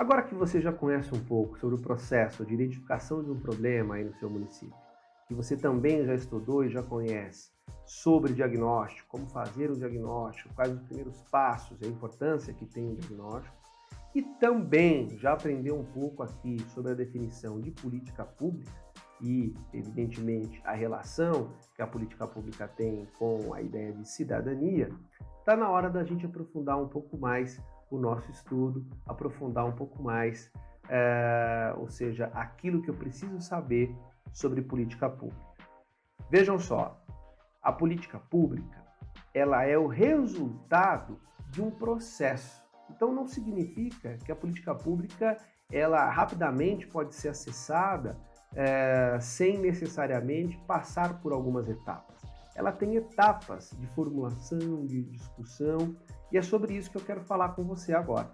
Agora que você já conhece um pouco sobre o processo de identificação de um problema aí no seu município, que você também já estudou e já conhece sobre diagnóstico, como fazer o diagnóstico, quais os primeiros passos e a importância que tem o diagnóstico, e também já aprendeu um pouco aqui sobre a definição de política pública e, evidentemente, a relação que a política pública tem com a ideia de cidadania, está na hora da gente aprofundar um pouco mais o nosso estudo, aprofundar um pouco mais, ou seja, aquilo que eu preciso saber sobre política pública. Vejam só, a política pública, ela é o resultado de um processo. Então não significa que a política pública, ela rapidamente pode ser acessada sem necessariamente passar por algumas etapas. Ela tem etapas de formulação, de discussão, e é sobre isso que eu quero falar com você agora,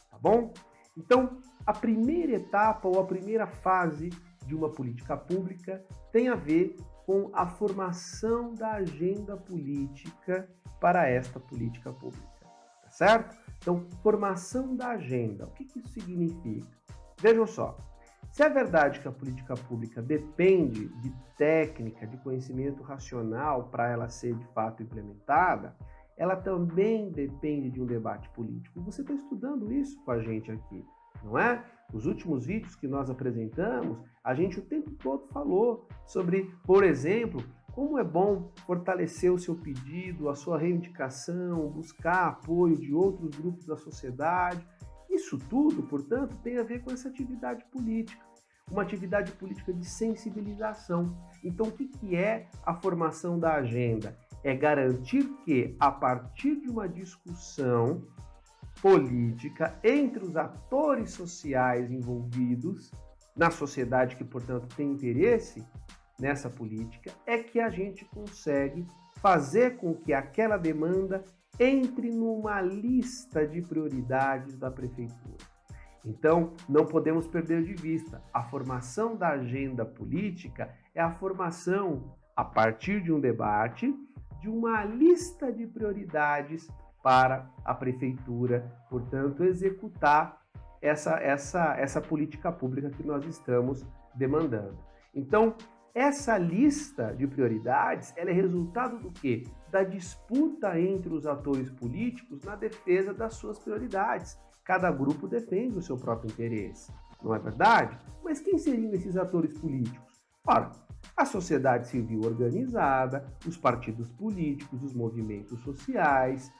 tá bom? Então, a primeira etapa ou a primeira fase de uma política pública tem a ver com a formação da agenda política para esta política pública, tá certo? Então, formação da agenda, o que isso significa? Vejam só, se é verdade que a política pública depende de técnica, de conhecimento racional para ela ser de fato implementada, ela também depende de um debate político. Você está estudando isso com a gente aqui, não é? Os últimos vídeos que nós apresentamos, a gente o tempo todo falou sobre, por exemplo, como é bom fortalecer o seu pedido, a sua reivindicação, buscar apoio de outros grupos da sociedade. Isso tudo, portanto, tem a ver com essa atividade política, uma atividade política de sensibilização. Então, o que é a formação da agenda? É garantir que, a partir de uma discussão política entre os atores sociais envolvidos na sociedade, que, portanto, tem interesse nessa política, é que a gente consegue fazer com que aquela demanda entre numa lista de prioridades da prefeitura. Então, não podemos perder de vista, a formação da agenda política é a formação, a partir de um debate, de uma lista de prioridades para a prefeitura, portanto, executar essa política pública que nós estamos demandando. Então, essa lista de prioridades, ela é resultado do quê? Da disputa entre os atores políticos na defesa das suas prioridades. Cada grupo defende o seu próprio interesse, não é verdade? Mas quem seriam esses atores políticos? Ora, a sociedade civil organizada, os partidos políticos, os movimentos sociais,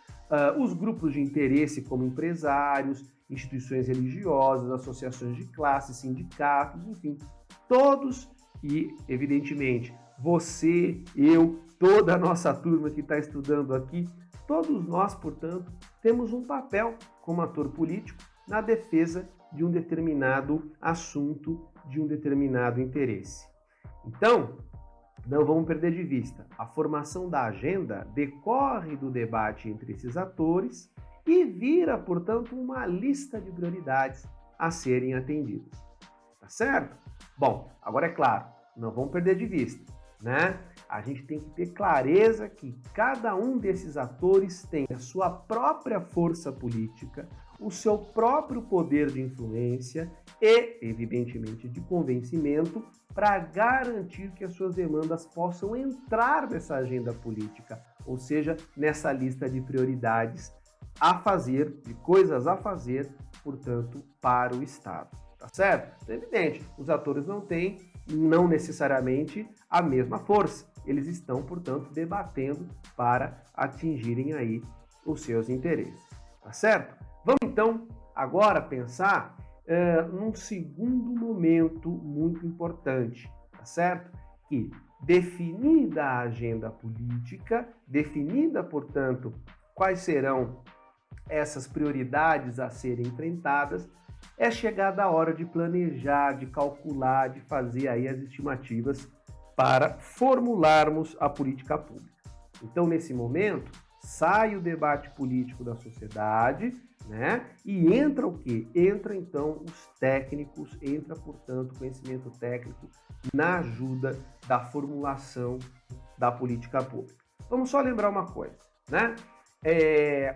os grupos de interesse como empresários, instituições religiosas, associações de classe, sindicatos, enfim, todos e, evidentemente, você, eu, toda a nossa turma que está estudando aqui, todos nós, portanto, temos um papel como ator político na defesa de um determinado assunto, de um determinado interesse. Então, não vamos perder de vista, a formação da agenda decorre do debate entre esses atores e vira, portanto, uma lista de prioridades a serem atendidas. Tá certo? Bom, agora é claro, não vamos perder de vista, né? A gente tem que ter clareza que cada um desses atores tem a sua própria força política, o seu próprio poder de influência e, evidentemente, de convencimento para garantir que as suas demandas possam entrar nessa agenda política, ou seja, nessa lista de prioridades a fazer, de coisas a fazer, portanto, para o Estado. Tá certo? É evidente, os atores não têm, não necessariamente, a mesma força. Eles estão, portanto, debatendo para atingirem aí os seus interesses. Tá certo? Vamos, então, agora pensar num segundo momento muito importante, tá certo? Que, definida a agenda política, definida, portanto, quais serão essas prioridades a serem enfrentadas, é chegada a hora de planejar, de calcular, de fazer aí as estimativas para formularmos a política pública. Então, nesse momento, sai o debate político da sociedade, né? E entra o quê? Entra, então, os técnicos, entra, portanto, o conhecimento técnico na ajuda da formulação da política pública. Vamos só lembrar uma coisa, né?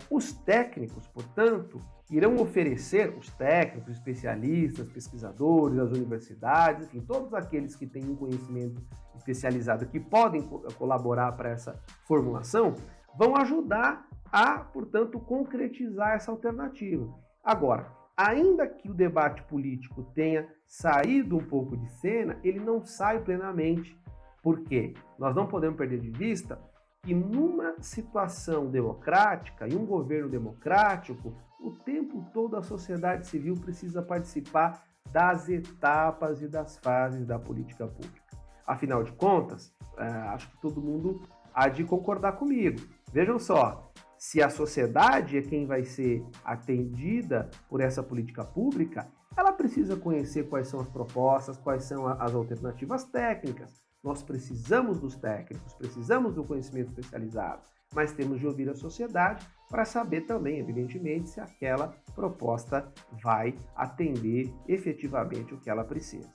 Os técnicos, portanto, irão oferecer, os técnicos, especialistas, pesquisadores, as universidades, enfim, todos aqueles que têm um conhecimento especializado que podem colaborar para essa formulação, vão ajudar a, portanto, concretizar essa alternativa. Agora, ainda que o debate político tenha saído um pouco de cena, ele não sai plenamente. Por quê? Nós não podemos perder de vista que numa situação democrática e um governo democrático, o tempo todo a sociedade civil precisa participar das etapas e das fases da política pública. Afinal de contas, acho que todo mundo há de concordar comigo. Vejam só, se a sociedade é quem vai ser atendida por essa política pública, ela precisa conhecer quais são as propostas, quais são as alternativas técnicas. Nós precisamos dos técnicos, precisamos do conhecimento especializado, mas temos de ouvir a sociedade para saber também, evidentemente, se aquela proposta vai atender efetivamente o que ela precisa.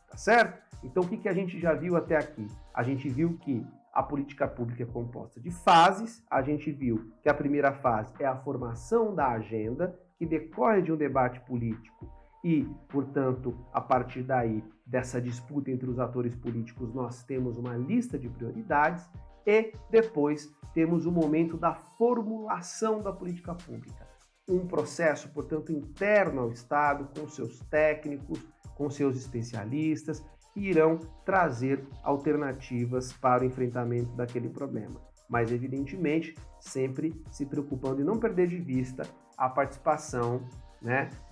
Tá certo? Então, o que a gente já viu até aqui? A gente viu que a política pública é composta de fases, a gente viu que a primeira fase é a formação da agenda, que decorre de um debate político e, portanto, a partir daí, dessa disputa entre os atores políticos, nós temos uma lista de prioridades e depois temos o momento da formulação da política pública. Um processo, portanto, interno ao Estado, com seus técnicos, com seus especialistas, que irão trazer alternativas para o enfrentamento daquele problema. Mas, evidentemente, sempre se preocupando em não perder de vista a participação,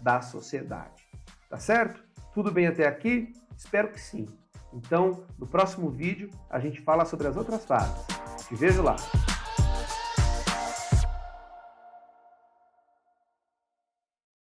da sociedade. Tá certo? Tudo bem até aqui? Espero que sim. Então, no próximo vídeo, a gente fala sobre as outras fases. Te vejo lá!